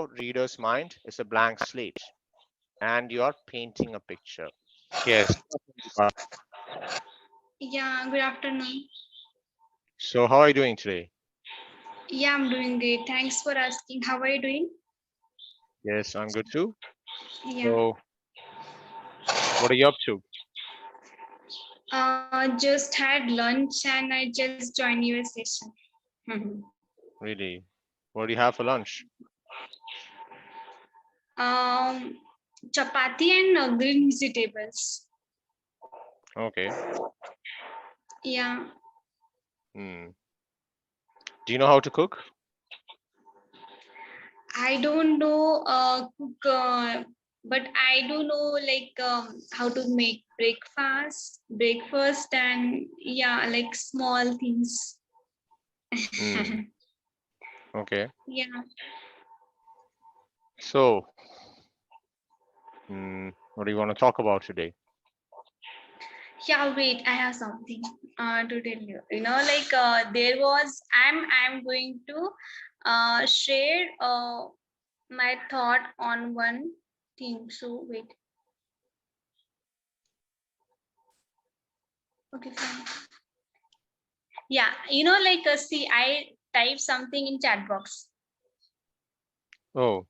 reader's mind is a blank slate and you're painting a picture. Yes. Yeah, good afternoon. So, how are you doing today? Yeah, I'm doing great. Thanks for asking. How are you doing? Yes, I'm good too. Yeah. So, what are you up to? Just had lunch and I just joined your session. Mhm. Really? What do you have for lunch? um, Chapati and green vegetables. Okay. Yeah. Hmm. Do you know how to cook? I don't know cook, but I do know like how to make breakfast, and yeah, like small things. Hmm. Okay. Yeah. So, what do you want to talk about today? Yeah, wait, I have something to tell you. You know, like there was I'm going to share my thought on one thing. So wait. Okay, fine. Yeah, you know, like see, I type something in chat box. Oh,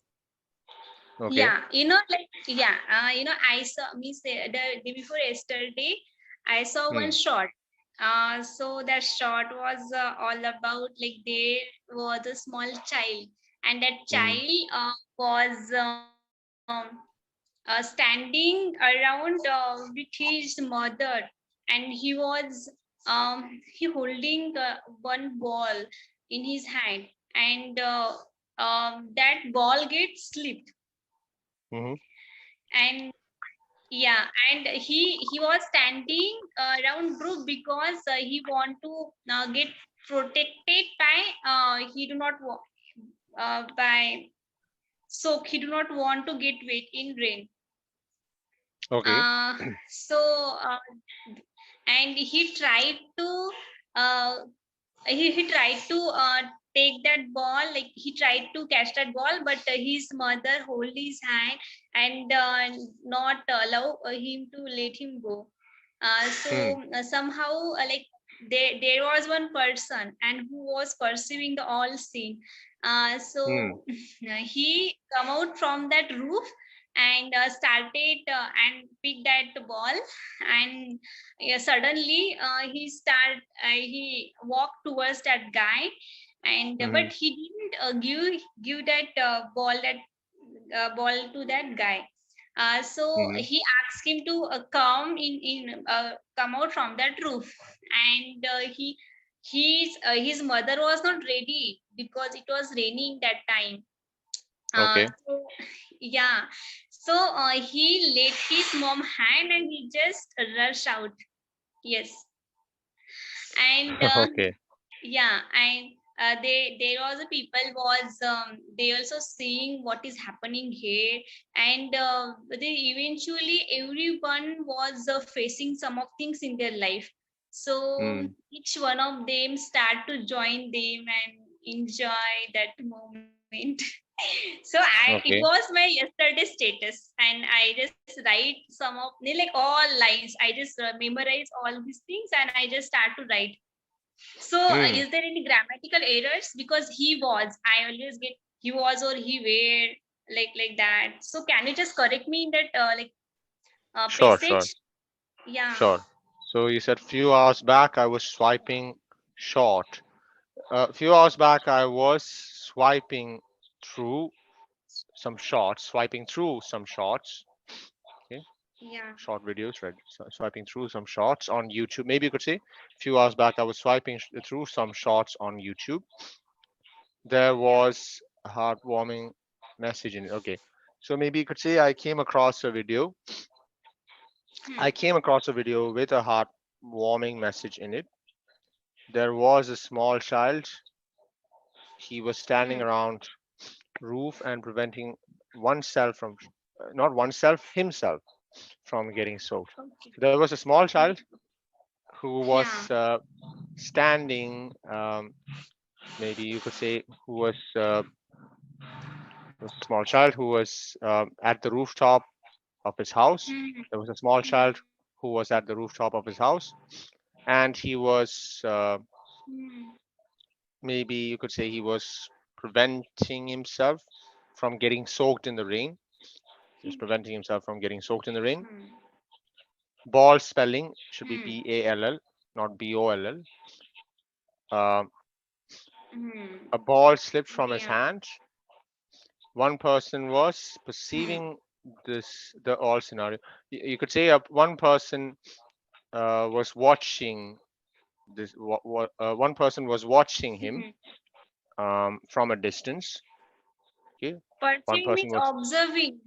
okay. Yeah, you know, like yeah, I saw me say the day before yesterday, I saw one Hmm. short. So that short was all about like there was a small child, and that Hmm. child was standing around with his mother, and he holding one ball in his hand, and that ball gets slipped, Hmm. and yeah, and he was standing around group because he want to get protected by he do not by so he do not want to get wet in rain. Okay. uh, so and he tried to uh, he tried to take that ball, like he tried to catch that ball, but his mother hold his hand and not allow him to let him go. Hmm. So somehow like there was one person and who was perceiving the all scene. Hmm. So he come out from that roof and started and pick that ball, and yeah, suddenly he walked towards that guy, and Hmm. but he didn't give that ball to that guy. So Hmm. he asked him to come out from that roof, and his mother was not ready because it was raining that time. Okay. So yeah, so he let his mom hand and he just rush out. Yes, and Okay. yeah, and they there was a people was they also seeing what is happening here, and they eventually everyone was facing some of things in their life. So Hmm. each one of them start to join them and enjoy that moment. So it was Okay. my yesterday status, and I just write some of like all lines. I just memorize all these things and I just start to write. So Hmm. is there any grammatical errors? Because I always get he was or he were, like that. So can you just correct me in that Sure. Sure. passage? Yeah. Sure. So you said few hours back I was swiping short. A few hours back I was through swiping through some shorts. Okay, Yeah. short videos, right? Swiping through some shorts on YouTube. Maybe you could say, few hours back I was swiping through some shorts on YouTube. There Yeah. was a heartwarming message in it. Okay, so maybe you could say I came across a video. I Hmm. came across a video with a heartwarming message in it. There was a small child. He was standing Hmm. around roof and preventing oneself from, not oneself, himself from getting soaked. Okay. There was a small child who Yeah. was standing, maybe you could say, who was was a small child who was at the rooftop of his house. Mhm. There was a small child who was at the rooftop of his house, and he was Mhm. maybe you could say he was preventing himself from getting soaked in the rain. He was preventing himself from getting soaked in the rain. Mhm. Ball spelling should be Mhm. Ball, not Boll. Um, Mhm. a ball slipped from his Yeah. hand. One person was perceiving the all scenario. You could say one person was watching this. One person was watching him Mhm. from a distance. Okay, one Perceiving person means was observing.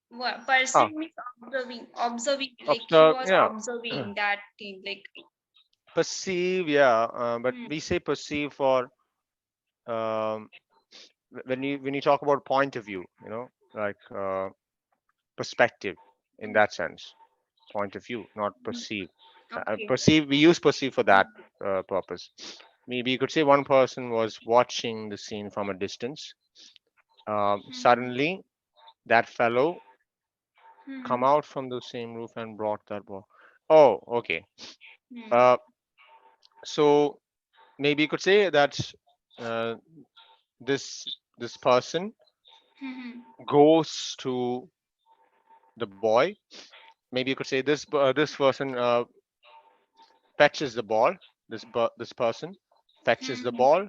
What ah perceive means observing. Like he observe. was Yeah, observing that thing. Like perceive. Yeah, but hmm, we say perceive for um, when you talk about point of view. Like perspective in that sense. Point of view, not perceive. okay. Perceive, we use perceive for that purpose. Maybe you could say one person was watching the scene from a distance. Mhm. Suddenly, that fellow come Mhm. out from the same roof and brought that ball. Oh, okay. Mhm. Uh, so maybe you could say that uh, this this person Mhm. goes to the boy. Maybe you could say this person fetches the ball. This person fetches the Mhm. ball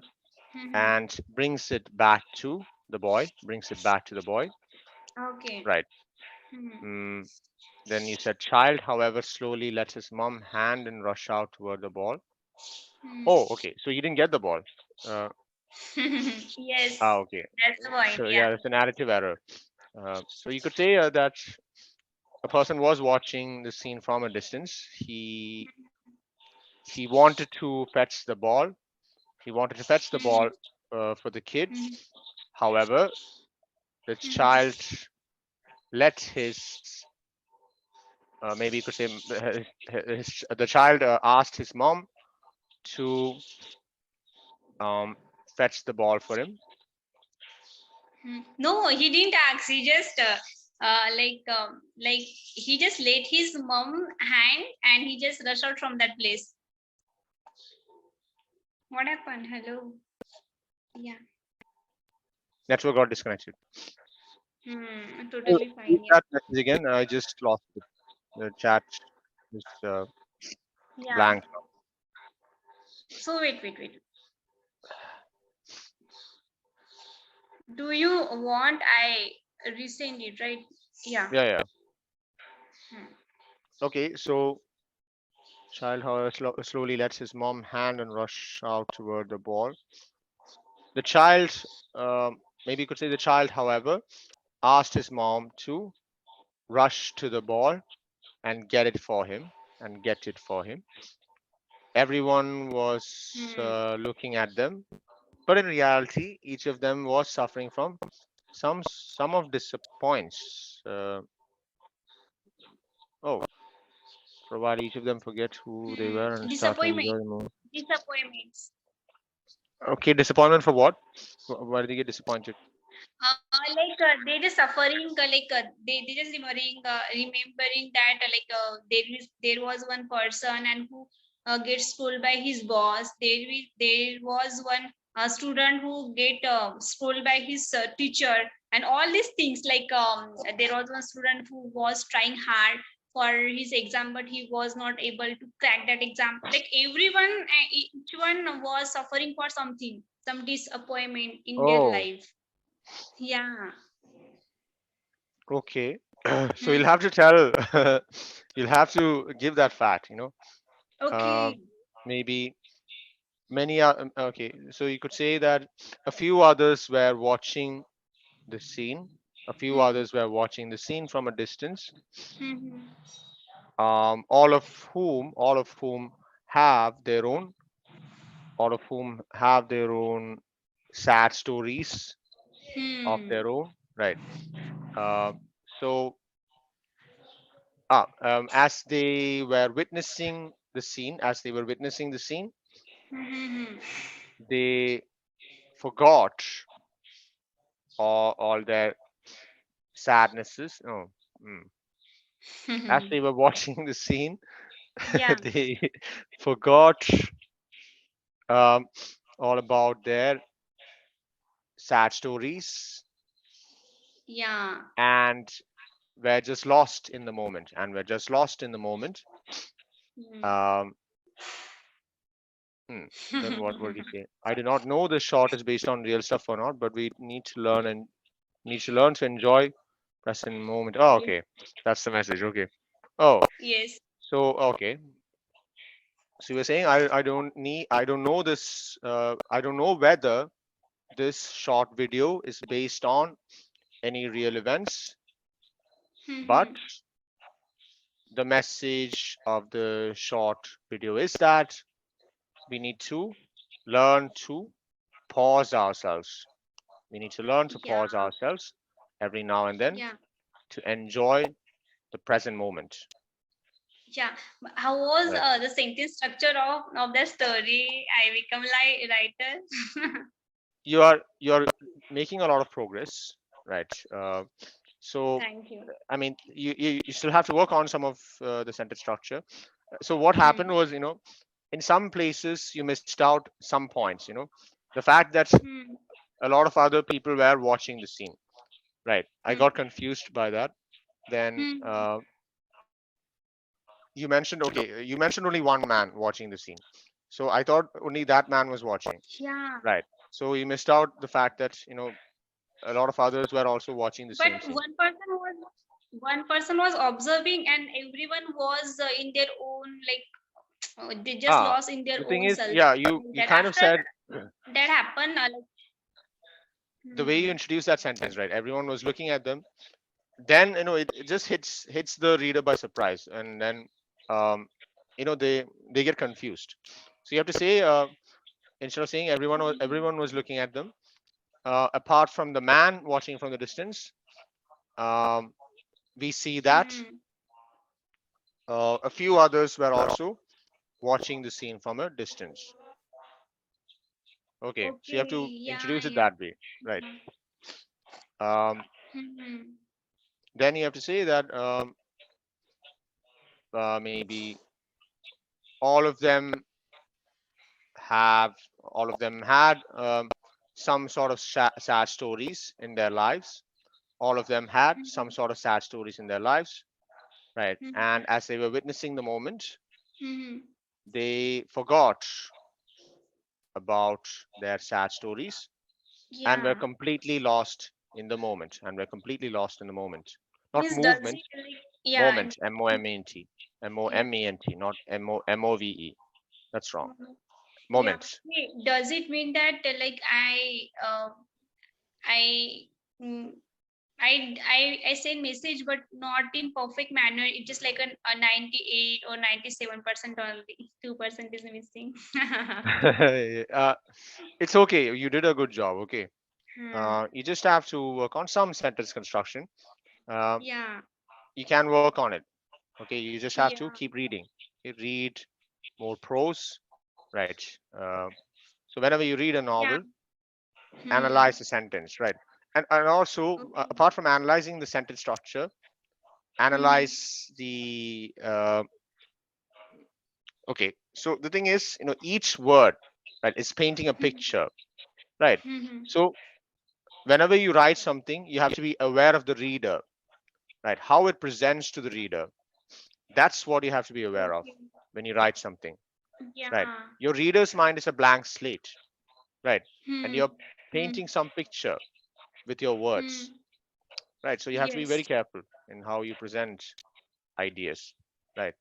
Mhm. and brings it back to the boy. Brings it back to the boy. Okay. Right. Mhm. Mm, then you said child, however, slowly let his mom hand and rush out toward the ball. Oh, Mhm. okay. So he didn't get the ball. Uh, Yes, okay. that's the point. So Yeah. yeah, it's an additive error. So you could say that a person was watching the scene from a distance. He wanted to fetch the ball. He wanted to fetch the ball Mhm. for the kid. Mhm. However, the Mhm. child let his maybe you could say the child asked his mom to um, fetch the ball for him. No, he didn't ask. He just like he just let his mom hand and he just rushed out from that place. What happened? Hello. Yeah. Network got disconnected. Totally Read fine. Yeah. that message again. I just lost it. The chat is Yeah. blank. So wait. Do you want I resend it, right? Yeah. Yeah, yeah. Hmm. Okay, so child, however, slowly lets his mom hand and rush out toward the ball. The child, maybe you could say the child, however, asked his mom to rush to the ball and get it for him and get it for him. Everyone was Hmm. looking at them, but in reality, each of them was suffering from some of disappoints. Oh, provide each of them forget who they were and start to Disappointment. enjoy the moment. Disappointments. Okay, disappointment for what? Why did they get disappointed? They just suffering they just remembering that there was one person and who gets scolded by his boss. There was one student who get scolded by his teacher, and all these things there was one student who was trying hard for his exam but he was not able to crack that exam. Like everyone, each one was suffering for something, some disappointment in their Oh, life. Yeah. okay. So you'll have Hmm. to tell, you'll have to give that fact. Okay. Um, maybe many are, okay. So you could say that a few others were watching the scene. A few Hmm. others were watching the scene from a distance. Hmm. All of whom have their own, all of whom have their own sad stories of Hmm. their own, right? Um, so as they were witnessing the scene, Hmm. they forgot all their sadnesses. Oh, as they were watching the scene, Yeah, they forgot um, all about their sad stories yeah. and were just lost in the moment. And were just lost in the moment. Um, then what do you say? I do not know this short is based on real stuff or not, but we need to learn and need to learn to enjoy present moment. Oh, Yes, okay, that's the message. Okay. Oh, yes. so okay. So you were saying I don't know this. I don't know whether this short video is based on any real events, but the message of the short video is that we need to learn to pause ourselves. We need to learn to Yeah, pause ourselves every now and then yeah, to enjoy the present moment. yeah. How was Right. the sentence structure of the story? I become like writer. You're making a lot of progress, right? So Thank you. I mean, you still have to work on some of the sentence structure. So what happened Hmm. was, in some places you missed out some points. The fact that Hmm. a lot of other people were watching the scene, right? I got Hmm. confused by that. Then Hmm. you mentioned only one man watching the scene. So I thought only that man was watching, Yeah. right? So you missed out the fact that a lot of others were also watching the But same scene. one person was observing, and everyone was in their own they just Ah, lost in their the thing own is, self. yeah, you That kind of after said that happened, the way you introduced that sentence, right? Everyone was looking at them. Then it just hits the reader by surprise, and then um, they get confused. So you have to say instead of saying everyone was looking at them, apart from the man watching from the distance, um, we see that hmm. a few others were also watching the scene from a distance. Okay, so you have to Okay, yeah, introduce it yeah. that way, right? Um, Hmm. then you have to say that maybe all of them all of them had some sort of sad stories in their lives. All of them had some Hmm. sort of sad stories in their lives, right? Hmm. And as they were witnessing the moment, Hmm. they forgot about their sad stories and were Yeah. completely lost in the moment. And were completely lost in the moment. Not Means does movement, it yeah. moment, M-O-M-E-N-T, Yeah. M-O-M-E-N-T, not M-O-M-O-V-E. That's wrong. Mhm. Yeah. Moment. Hey, does it mean that I mm, I send message but not in perfect manner. It's just like a 98 or 97% only. 2% is missing. It's okay. You did a good job. Okay. Hmm. You just have to work on some sentence construction. Uh, Yeah. you can work on it. Okay. You just have to Yeah. keep reading. You read more prose, right? Uh, so whenever you read a Yeah. novel, Hmm. analyze the sentence, right? And also, Okay. apart from analyzing the sentence structure, Hmm. analyze the. Okay. So the thing is, each word, right, is painting a picture, right? Hmm. So whenever you write something, you have to be aware of the reader, right? How it presents to the reader. That's what you have to be aware of Okay. when you write something, right? Yeah. Your reader's mind is a blank slate, right? And Hmm. you're Hmm. painting some picture with your words, Hmm. right? So you have to be Yes. very careful in how you present ideas, right?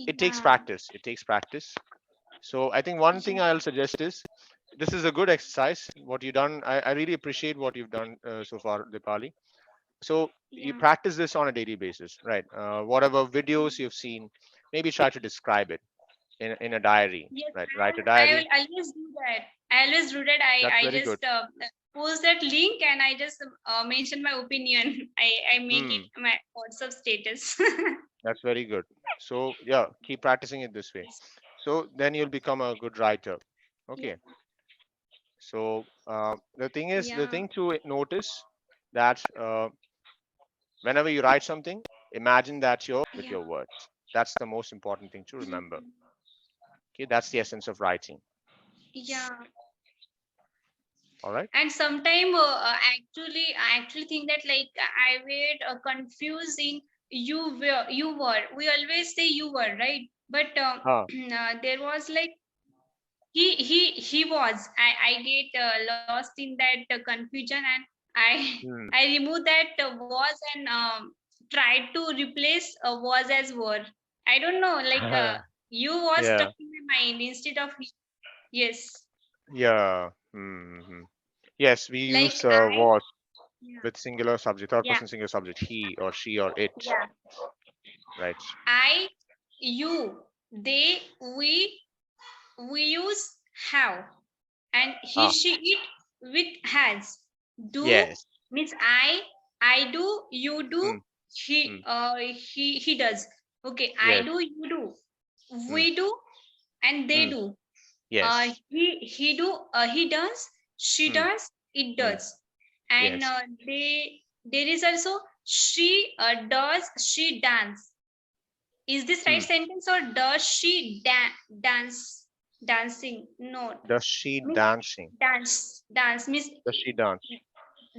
It takes Yeah. practice. It takes practice. So I think one thing Yeah. I'll suggest is this is a good exercise. What you've done, I really appreciate what you've done so far, Dipali. So you Yeah. practice this on a daily basis, right? Whatever videos you've seen, maybe try to describe it in a diary, Yes, right? Write a diary. I will always do that. I always do that. That's I very good. just post that link and I just mention my opinion. I make it Hmm, my WhatsApp status. that's very good. So yeah, keep practicing it this way. Yes. So then you'll become a good writer. Yeah. Okay. So the Yeah. thing to notice. that whenever you write something, imagine that you're with Yeah. your words. That's the most important thing to remember. Mhm. Okay, that's the essence of writing. Yeah. All right. And sometime I actually think that like I were confused in you were we always say you were right, but Huh. there was like he was I get lost in that confusion, and I Hmm. I removed that was and tried to replace was as were. I don't know, like you was Yeah. stuck in my mind instead of yes, Yeah. Hmm. Yes, we use like I was yeah, with singular subject, third yeah, person singular subject, he or she or it. yeah. Right. I, you, they, we use have, and he, Ah. she, it with has. Do Yes. means I do, you do, Hmm. Hmm. he does. Okay, I Yes. do, you do, Hmm. we do, and they Hmm. do. Yes. He do, he does, she Hmm. does, it Hmm. does, and Yes. they there is also she does, she dance. Is this right Hmm. sentence, or does she dance? Dancing? No. Does she Means dancing? dance means Does she dance?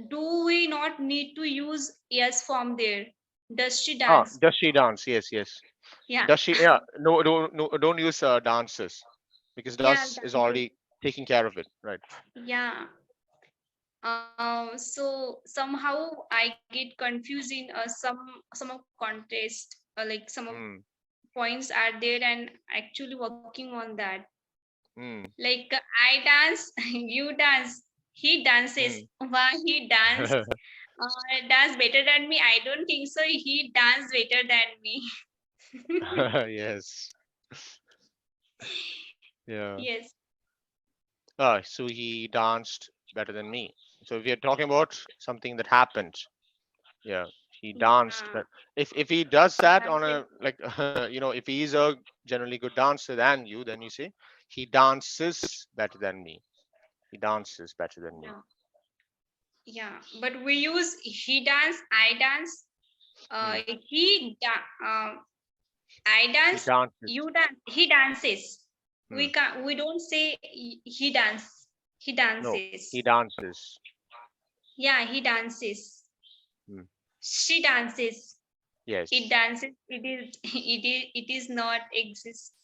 do we not need to use yes form there? Does she Ah, dance? does she dance? Yes, yes. Yeah. Does she? Yeah. No, don't use dances because Yeah, does is dances. already taking care of it, right? Yeah. So somehow I get confused in some of contest, like some of Hmm. points are there, and actually working on that. Hmm. Like I dance, you dance, he dances. Hmm. Why he dance better than me? I don't think so. He dance better than me. Yes. Yeah. Yes. So he danced better than me. So if we are talking about something that happened, yeah, he danced. Yeah. But if he does that on Dances. a like, if he is a generally good dancer than you, then you say he dances better than me. He dances better than me. Yeah. Yeah. But we use he dance, I dance. Hmm. I He dance, dances. you dance. He dances. Hmm. We don't say he dance. He No, dances. he dances. Yeah, he dances. Hmm. She dances. It Yes. dances. It is. It is. It is not exist.